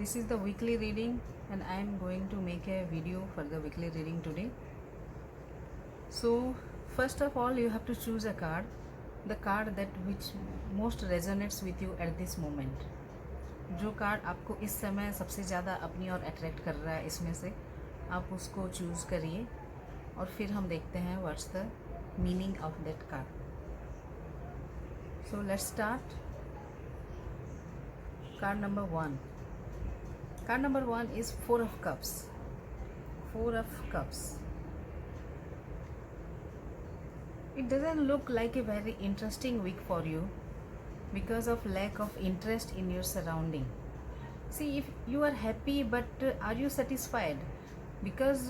This is the weekly reading and I am going to make a video for the weekly reading today. So first of all you have to choose a card, the card that which most resonates with you at this moment. जो card आपको इस समय सबसे ज़्यादा अपनी ओर attract कर रहा है इसमें से आप उसको चूज़ करिए और फिर हम देखते हैं what's the meaning of that card. So let's start. Card number 1. Card number 1 is Four of Cups. Four of Cups. It doesn't look like a very interesting week for you because of lack of interest in your surrounding. See, if you are happy, but are you satisfied? Because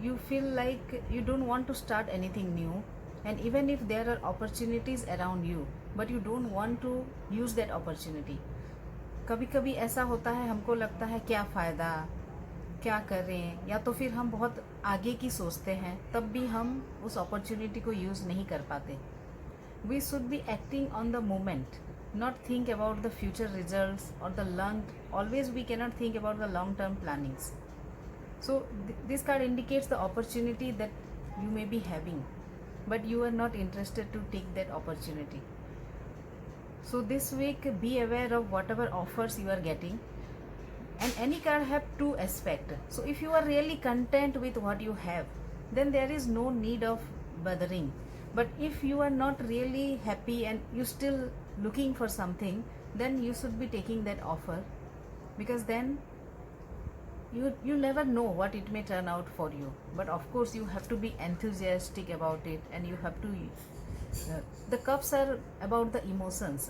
you feel like you don't want to start anything new, and even if there are opportunities around you, but you don't want to use that opportunity. कभी कभी ऐसा होता है, हमको लगता है क्या फ़ायदा, क्या करें, या तो फिर हम बहुत आगे की सोचते हैं तब भी हम उस अपॉर्चुनिटी को यूज़ नहीं कर पाते. We should be acting on the moment, not think about the future results और the long. Always we cannot think about the long term plannings. So this card indicates the opportunity that you may be having, but you are not interested to take that opportunity. So this week be aware of whatever offers you are getting, and any card have two aspects. So if you are really content with what you have, then there is no need of bothering. But if you are not really happy and you still looking for something, then you should be taking that offer, because then you never know what it may turn out for you. But of course you have to be enthusiastic about it, and you have to the cups are about the emotions.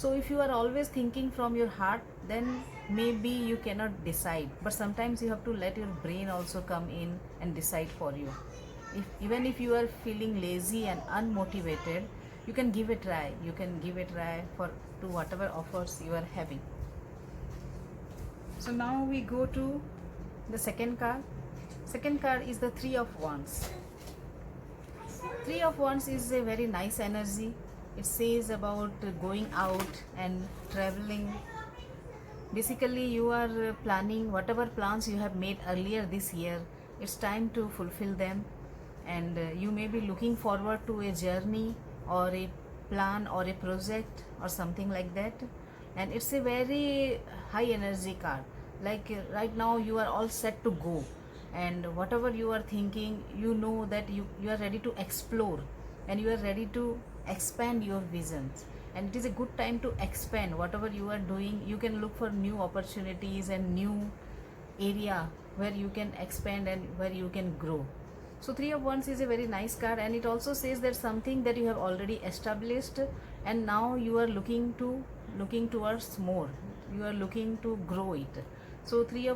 So if you are always thinking from your heart, then maybe you cannot decide, but sometimes you have to let your brain also come in and decide for you. Even if you are feeling lazy and unmotivated, you can give a try. You can give a try to whatever offers you are having. So now we go to the second card. Second card is the Three of Wands. Three of Wands is a very nice energy. It says about going out and traveling. Basically you are planning whatever plans you have made earlier this year. It's time to fulfill them, and you may be looking forward to a journey or a plan or a project or something like that. And it's a very high energy card. Like right now you are all set to go, and whatever you are thinking, you know that you are ready to explore, and you are ready to expand your visions. And it is a good time to expand whatever you are doing. You can look for new opportunities and new area where you can expand and where you can grow. So Three of Wands is a very nice card, and it also says that something that you have already established, and now you are looking towards more. You are looking to grow it. So Three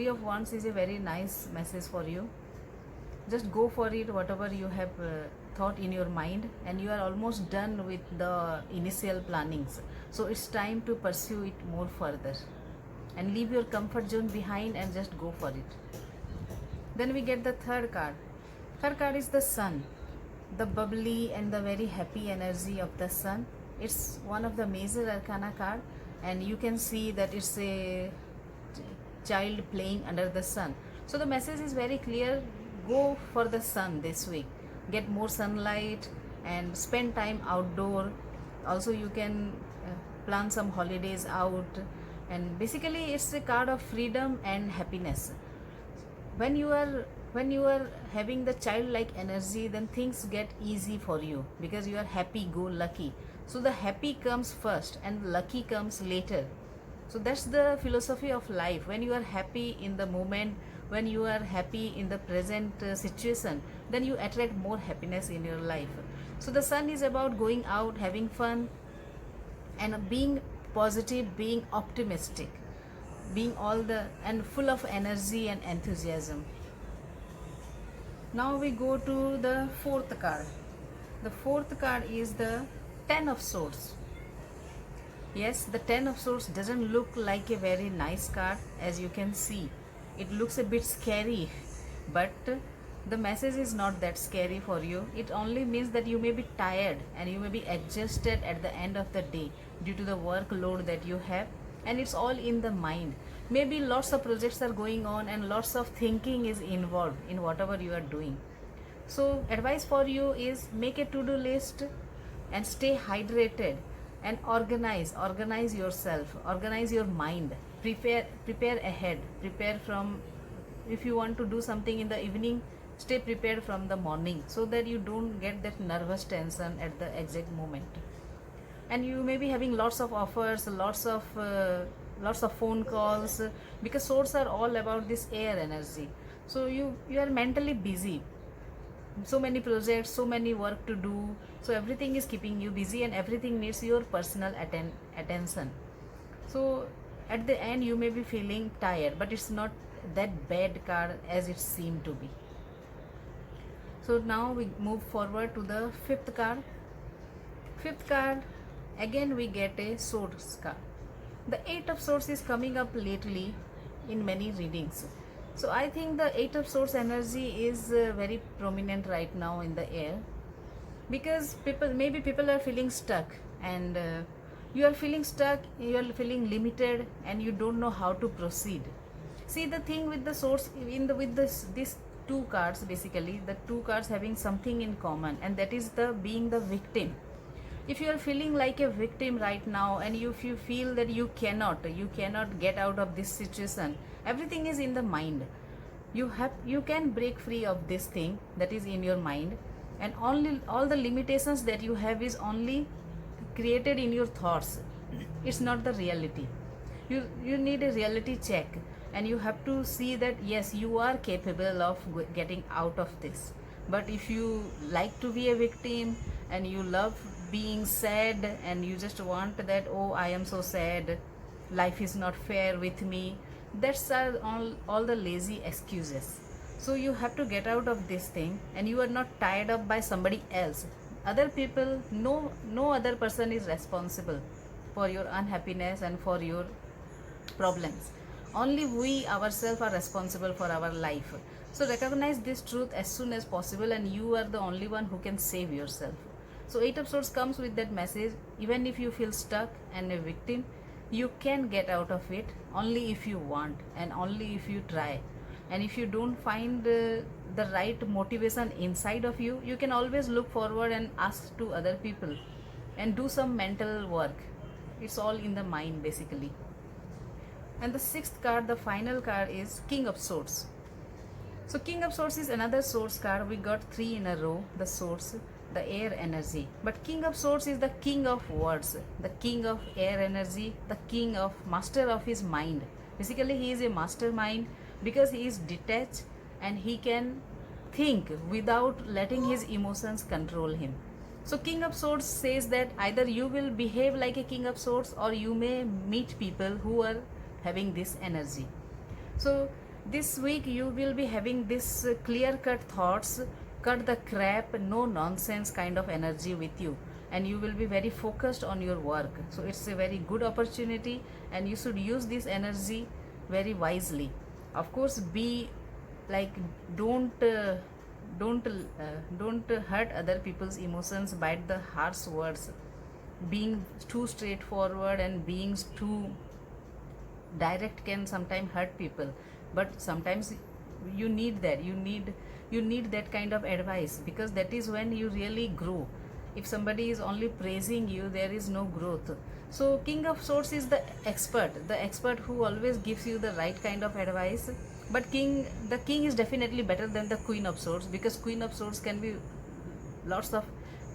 of Wands is a very nice message for you. Just go for it, whatever you have thought in your mind, and you are almost done with the initial plannings. So it's time to pursue it more further and leave your comfort zone behind and just go for it. Then we get the third card. Third card is the Sun, the bubbly and the very happy energy of the Sun. It's one of the major arcana card, and you can see that it's a child playing under the sun. So the message is very clear. Go for the sun this week. Get more sunlight and spend time outdoor. Also you can plan some holidays out, and basically it's a card of freedom and happiness. When you are having the childlike energy, then things get easy for you because you are happy go lucky. So the happy comes first and lucky comes later. So that's the philosophy of life. When you are happy in the moment, when you are happy in the present situation, then you attract more happiness in your life. So the sun is about going out, having fun, and being positive, being optimistic, being and full of energy and enthusiasm. Now we go to the fourth card. The fourth card is the Ten of Swords. Yes, the Ten of Swords doesn't look like a very nice card, as you can see. It looks a bit scary, but the message is not that scary for you. It only means that you may be tired and you may be exhausted at the end of the day due to the workload that you have, and it's all in the mind. Maybe lots of projects are going on and lots of thinking is involved in whatever you are doing. So advice for you is make a to-do list and stay hydrated and organize yourself, organize your mind, prepare ahead, prepare from, if you want to do something in the evening, stay prepared from the morning so that you don't get that nervous tension at the exact moment. And you may be having lots of offers, lots of phone calls, because swords are all about this air energy. So you are mentally busy, so many projects, so many work to do, so everything is keeping you busy and everything needs your personal attention. So at the end you may be feeling tired, but it's not that bad card as it seemed to be. So now we move forward to the fifth card. Fifth card, again we get a swords card. The eight of swords is coming up lately in many readings. So I think the eight of swords energy is very prominent right now in the air, because people are feeling stuck, and you are feeling stuck, you are feeling limited, and you don't know how to proceed. See, the thing with the swords with these two cards, basically the two cards having something in common, and that is the being the victim. If you are feeling like a victim right now, and if you feel that you cannot get out of this situation, everything is in the mind. You can break free of this thing that is in your mind, and all the limitations that you have is only created in your thoughts. It's not the reality. You need a reality check, and you have to see that yes, you are capable of getting out of this. But if you like to be a victim and you love being sad, and you just want that, oh, I am so sad, life is not fair with me, that's all the lazy excuses. So you have to get out of this thing, and you are not tied up by somebody else. Other people, no other person is responsible for your unhappiness and for your problems. Only we ourselves are responsible for our life. So recognize this truth as soon as possible, and you are the only one who can save yourself. So eight of swords comes with that message. Even if you feel stuck and a victim, you can get out of it only if you want, and only if you try. And if you don't find the right motivation inside of you, you can always look forward and ask to other people and do some mental work. It's all in the mind, basically. And the sixth card, the final card, is King of Swords. So King of Swords is another swords card. We got three in a row, the swords, the air energy. But King of Swords is the king of words, the king of air energy, the king of master of his mind. Basically, he is a mastermind because he is detached and he can think without letting his emotions control him. So King of Swords says that either you will behave like a King of Swords, or you may meet people who are having this energy. So this week you will be having this clear-cut thoughts, cut the crap, no nonsense kind of energy with you, and you will be very focused on your work. So it's a very good opportunity, and you should use this energy very wisely. Of course, be like, don't hurt other people's emotions by the harsh words. Being too straightforward and being too direct can sometimes hurt people, but sometimes you need that kind of advice, because that is when you really grow. If somebody is only praising you, there is no growth. So King of Swords is the expert who always gives you the right kind of advice. But the king is definitely better than the Queen of Swords, because Queen of Swords can be lots of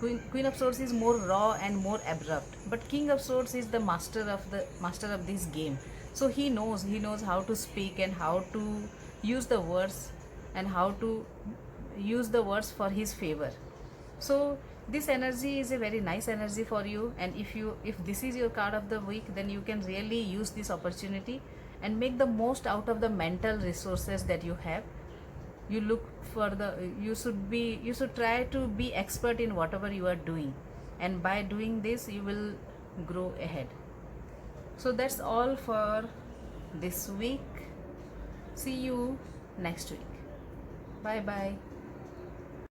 Queen of Swords is more raw and more abrupt, but King of Swords is the master of this game. So he knows how to speak and how to use the words, and how to use the words for his favor. So this energy is a very nice energy for you, and if this is your card of the week, then you can really use this opportunity and make the most out of the mental resources that you have. You should try to be expert in whatever you are doing, and by doing this you will grow ahead. So that's all for this week. See you next week. Bye bye.